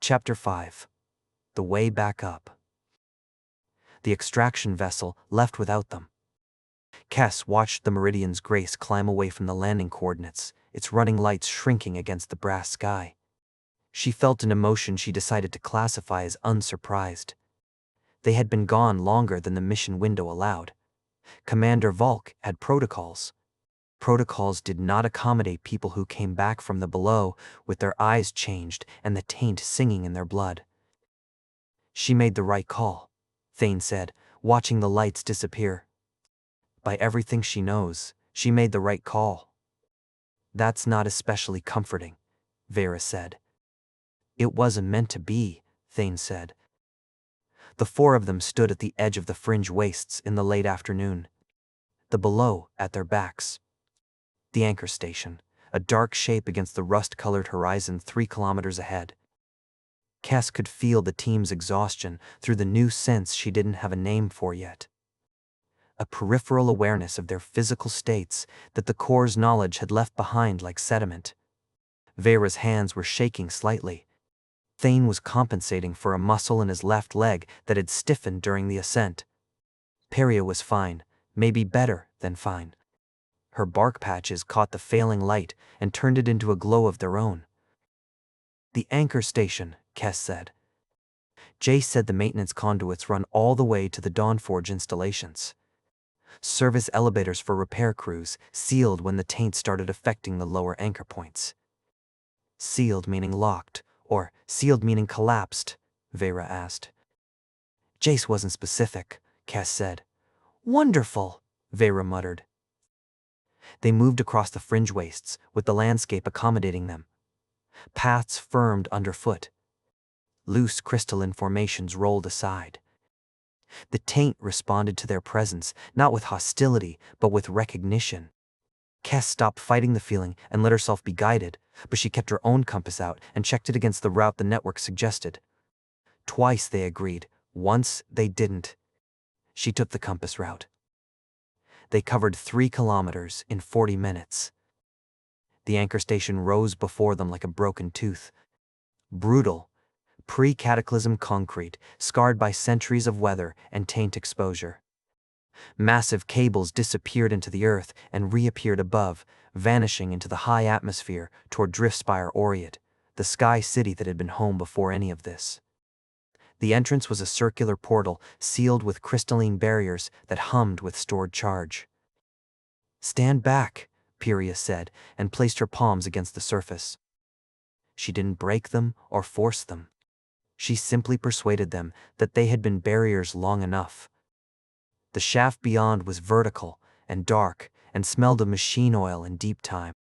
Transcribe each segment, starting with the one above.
Chapter 5. The Way Back Up. The extraction vessel left without them. Kess watched the Meridian's Grace climb away from the landing coordinates, its running lights shrinking against the brass sky. She felt an emotion she decided to classify as unsurprised. They had been gone longer than the mission window allowed. Commander Volk had protocols. Protocols did not accommodate people who came back from the below with their eyes changed and the taint singing in their blood. She made the right call, Thane said, watching the lights disappear. By everything she knows, she made the right call. That's not especially comforting, Vera said. It wasn't meant to be, Thane said. The four of them stood at the edge of the fringe wastes in the late afternoon. The below at their backs. The anchor station, a dark shape against the rust-colored horizon 3 kilometers ahead. Kess could feel the team's exhaustion through the new sense she didn't have a name for yet. A peripheral awareness of their physical states that the Corps' knowledge had left behind like sediment. Vera's hands were shaking slightly. Thane was compensating for a muscle in his left leg that had stiffened during the ascent. Peria was fine, maybe better than fine. Her bark patches caught the failing light and turned it into a glow of their own. The anchor station, Kess said. Jace said the maintenance conduits run all the way to the Dawnforge installations. Service elevators for repair crews, sealed when the taint started affecting the lower anchor points. Sealed meaning locked, or sealed meaning collapsed, Vera asked. Jace wasn't specific, Kess said. Wonderful, Vera muttered. They moved across the fringe wastes, with the landscape accommodating them. Paths firmed underfoot. Loose crystalline formations rolled aside. The taint responded to their presence, not with hostility, but with recognition. Kess stopped fighting the feeling and let herself be guided, but she kept her own compass out and checked it against the route the network suggested. Twice they agreed, once they didn't. She took the compass route. They covered 3 kilometers in 40 minutes. The anchor station rose before them like a broken tooth. Brutal, pre-cataclysm concrete, scarred by centuries of weather and taint exposure. Massive cables disappeared into the earth and reappeared above, vanishing into the high atmosphere toward Driftspire Aureate, the sky city that had been home before any of this. The entrance was a circular portal sealed with crystalline barriers that hummed with stored charge. Stand back, Peria said, and placed her palms against the surface. She didn't break them or force them. She simply persuaded them that they had been barriers long enough. The shaft beyond was vertical and dark and smelled of machine oil and deep time.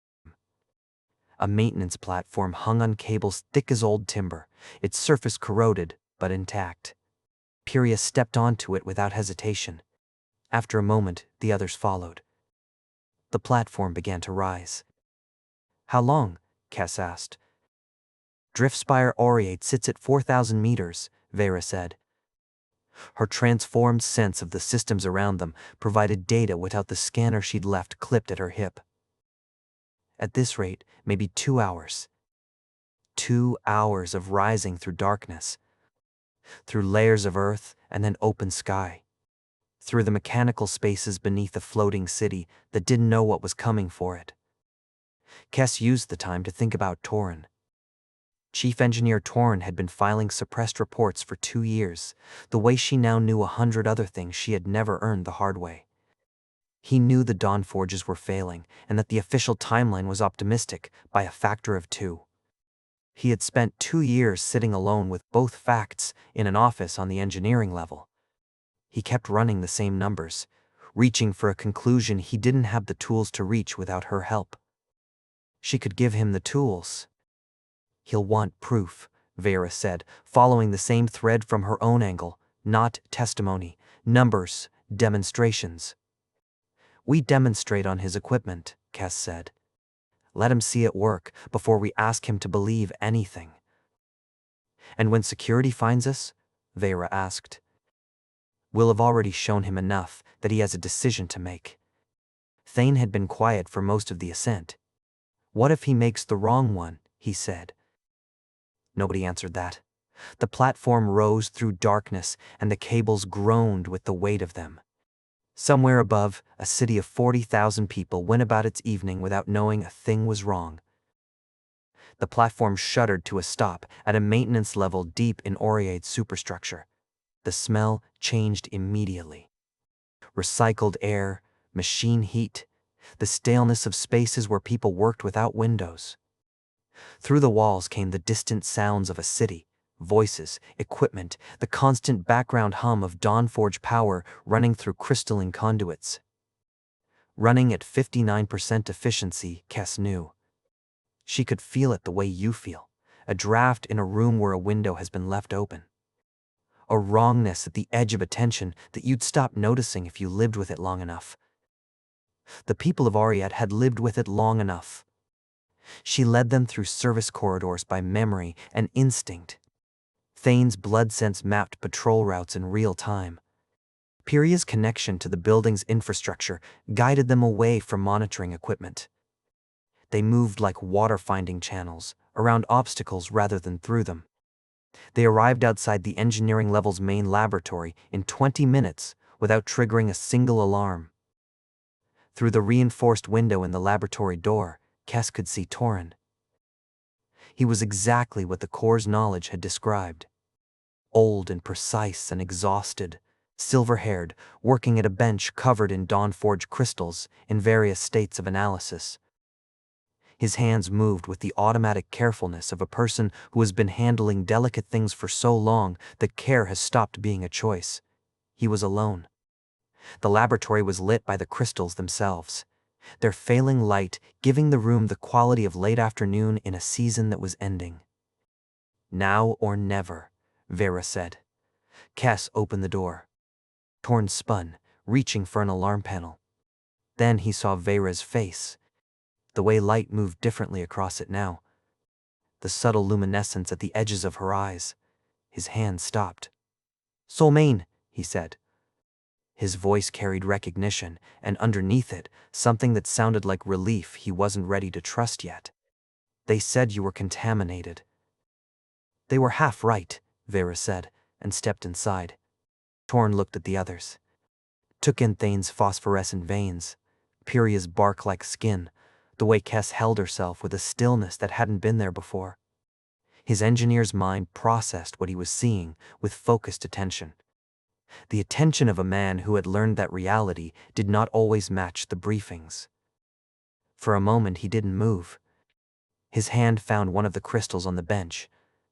A maintenance platform hung on cables thick as old timber, its surface corroded but intact. Peria stepped onto it without hesitation. After a moment, the others followed. The platform began to rise. How long? Kess asked. Driftspire Aureate sits at 4,000 meters, Vera said. Her transformed sense of the systems around them provided data without the scanner she'd left clipped at her hip. At this rate, maybe 2 hours. 2 hours of rising through darkness. Through layers of earth and then open sky. Through the mechanical spaces beneath a floating city that didn't know what was coming for it. Kess used the time to think about Torrin. Chief Engineer Torrin had been filing suppressed reports for 2 years, the way she now knew 100 other things she had never earned the hard way. He knew the Dawnforges were failing and that the official timeline was optimistic by a factor of 2. He had spent 2 years sitting alone with both facts in an office on the engineering level. He kept running the same numbers, reaching for a conclusion he didn't have the tools to reach without her help. She could give him the tools. He'll want proof, Vera said, following the same thread from her own angle, not testimony, numbers, demonstrations. We demonstrate on his equipment, Kess said. Let him see it work before we ask him to believe anything. And when security finds us? Vera asked. We'll have already shown him enough that he has a decision to make. Thane had been quiet for most of the ascent. What if he makes the wrong one? He said. Nobody answered that. The platform rose through darkness, and the cables groaned with the weight of them. Somewhere above, a city of 40,000 people went about its evening without knowing a thing was wrong. The platform shuddered to a stop at a maintenance level deep in Aureate's superstructure. The smell changed immediately. Recycled air, machine heat, the staleness of spaces where people worked without windows. Through the walls came the distant sounds of a city, voices, equipment, the constant background hum of Dawnforge power running through crystalline conduits. Running at 59% efficiency, Kess knew. She could feel it the way you feel, a draft in a room where a window has been left open. A wrongness at the edge of attention that you'd stop noticing if you lived with it long enough. The people of Aureate had lived with it long enough. She led them through service corridors by memory and instinct. Thane's blood sense mapped patrol routes in real time. Piria's connection to the building's infrastructure guided them away from monitoring equipment. They moved like water-finding channels, around obstacles rather than through them. They arrived outside the engineering level's main laboratory in 20 minutes without triggering a single alarm. Through the reinforced window in the laboratory door, Kess could see Torin. He was exactly what the Core's knowledge had described. Old and precise and exhausted, silver-haired, working at a bench covered in Dawnforge crystals in various states of analysis. His hands moved with the automatic carefulness of a person who has been handling delicate things for so long that care has stopped being a choice. He was alone. The laboratory was lit by the crystals themselves, their failing light giving the room the quality of late afternoon in a season that was ending. Now or never, Vera said. Kess opened the door. Torin spun, reaching for an alarm panel. Then he saw Vera's face. The way light moved differently across it now. The subtle luminescence at the edges of her eyes. His hand stopped. "Soulmane," he said. His voice carried recognition, and underneath it, something that sounded like relief he wasn't ready to trust yet. "They said you were contaminated." "They were half right," Vera said, and stepped inside. Torin looked at the others. Took in Thane's phosphorescent veins, Piria's bark-like skin, the way Kess held herself with a stillness that hadn't been there before. His engineer's mind processed what he was seeing with focused attention. The attention of a man who had learned that reality did not always match the briefings. For a moment he didn't move. His hand found one of the crystals on the bench,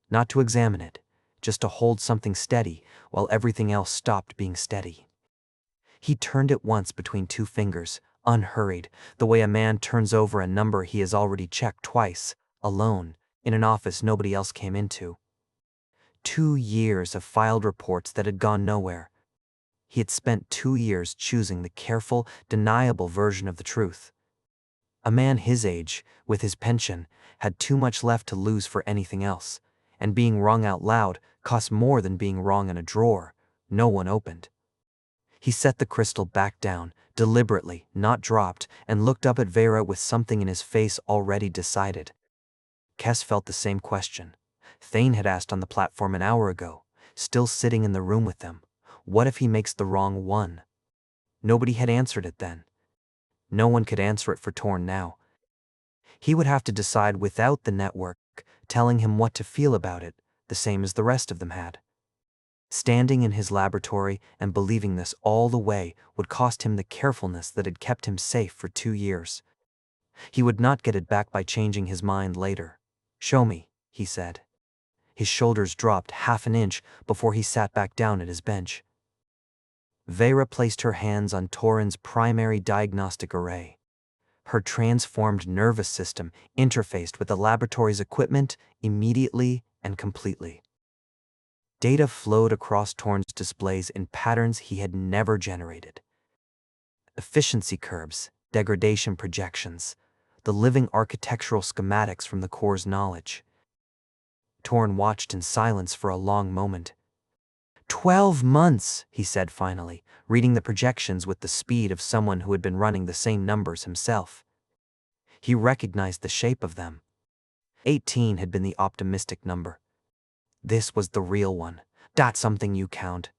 not to examine it, just to hold something steady while everything else stopped being steady. He turned it once between two fingers, unhurried, the way a man turns over a number he has already checked twice, alone, in an office nobody else came into. 2 years of filed reports that had gone nowhere. He had spent 2 years choosing the careful, deniable version of the truth. A man his age, with his pension, had too much left to lose for anything else, and being wrong out loud cost more than being wrong in a drawer no one opened. He set the crystal back down, deliberately, not dropped, and looked up at Vera with something in his face already decided. Kess felt the same question. Thane had asked on the platform an hour ago, still sitting in the room with them. What if he makes the wrong one? Nobody had answered it then. No one could answer it for Torin now. He would have to decide without the network telling him what to feel about it, the same as the rest of them had. Standing in his laboratory and believing this all the way would cost him the carefulness that had kept him safe for 2 years. He would not get it back by changing his mind later. "Show me," he said. His shoulders dropped half an inch before he sat back down at his bench. Vera placed her hands on Torin's primary diagnostic array. Her transformed nervous system interfaced with the laboratory's equipment immediately and completely. Data flowed across Torin's displays in patterns he had never generated. Efficiency curves, degradation projections, the living architectural schematics from the Core's knowledge. Torin watched in silence for a long moment. 12 months, he said finally, reading the projections with the speed of someone who had been running the same numbers himself. He recognized the shape of them. 18 had been the optimistic number. This was the real one. That's something you count.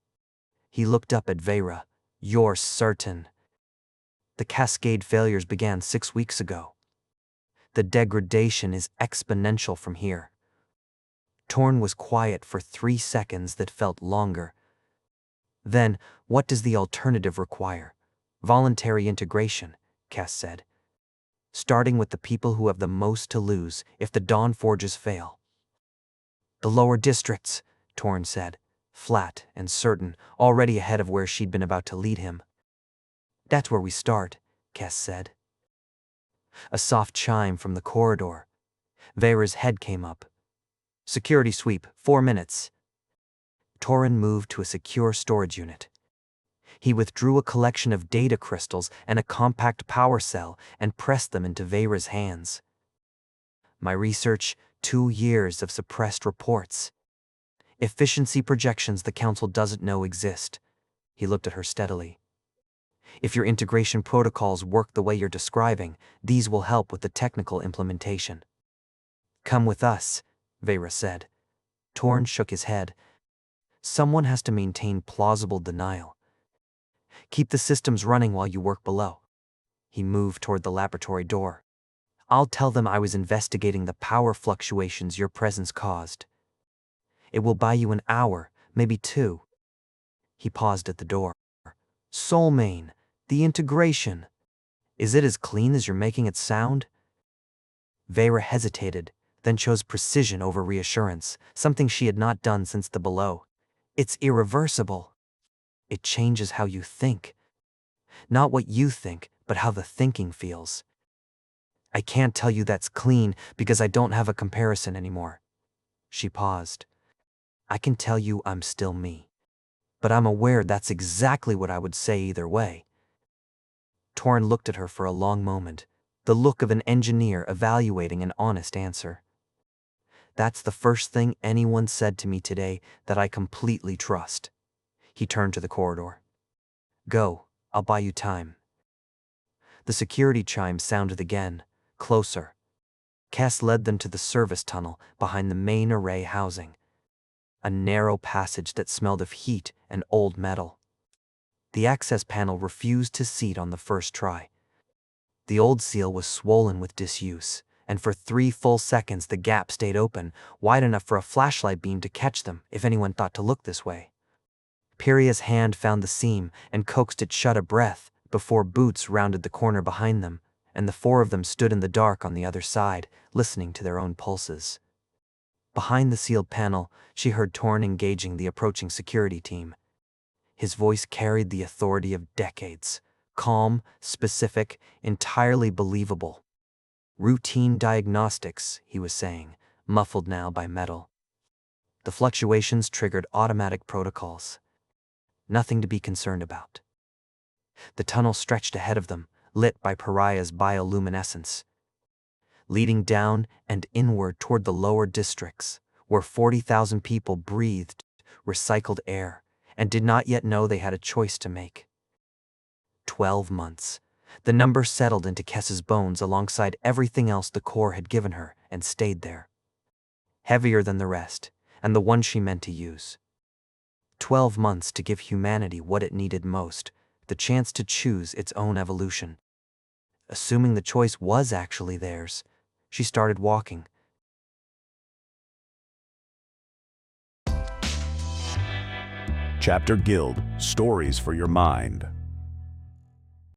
He looked up at Vera. You're certain. The cascade failures began 6 weeks ago. The degradation is exponential from here. Torn was quiet for 3 seconds that felt longer. Then, what does the alternative require? Voluntary integration, Kess said. Starting with the people who have the most to lose if the Dawn Forges fail. The lower districts, Torn said, flat and certain, already ahead of where she'd been about to lead him. That's where we start, Kess said. A soft chime from the corridor. Vera's head came up. Security sweep, 4 minutes. Torrin moved to a secure storage unit. He withdrew a collection of data crystals and a compact power cell and pressed them into Vera's hands. My research, 2 years of suppressed reports. Efficiency projections the Council doesn't know exist. He looked at her steadily. If your integration protocols work the way you're describing, these will help with the technical implementation. Come with us, Vera said. Torn shook his head. Someone has to maintain plausible denial. Keep the systems running while you work below. He moved toward the laboratory door. I'll tell them I was investigating the power fluctuations your presence caused. It will buy you an hour, maybe 2. He paused at the door. Soulmane, the integration. Is it as clean as you're making it sound? Vera hesitated, then chose precision over reassurance, something she had not done since the below. It's irreversible. It changes how you think. Not what you think, but how the thinking feels. I can't tell you that's clean because I don't have a comparison anymore. She paused. I can tell you I'm still me. But I'm aware that's exactly what I would say either way. Torn looked at her for a long moment, the look of an engineer evaluating an honest answer. That's the first thing anyone said to me today that I completely trust. He turned to the corridor. Go, I'll buy you time. The security chime sounded again, closer. Kess led them to the service tunnel behind the main array housing. A narrow passage that smelled of heat and old metal. The access panel refused to seat on the first try. The old seal was swollen with disuse, and for 3 full seconds the gap stayed open, wide enough for a flashlight beam to catch them if anyone thought to look this way. Piria's hand found the seam and coaxed it shut a breath before Boots rounded the corner behind them, and the 4 of them stood in the dark on the other side, listening to their own pulses. Behind the sealed panel, she heard Torn engaging the approaching security team. His voice carried the authority of decades, calm, specific, entirely believable. Routine diagnostics, he was saying, muffled now by metal. The fluctuations triggered automatic protocols. Nothing to be concerned about. The tunnel stretched ahead of them, lit by Pariah's bioluminescence. Leading down and inward toward the lower districts, where 40,000 people breathed recycled air and did not yet know they had a choice to make. 12 months. The number settled into Kess's bones alongside everything else the Corps had given her and stayed there. Heavier than the rest, and the one she meant to use. 12 months to give humanity what it needed most, the chance to choose its own evolution. Assuming the choice was actually theirs, she started walking. Chapter Guild, Stories for Your Mind.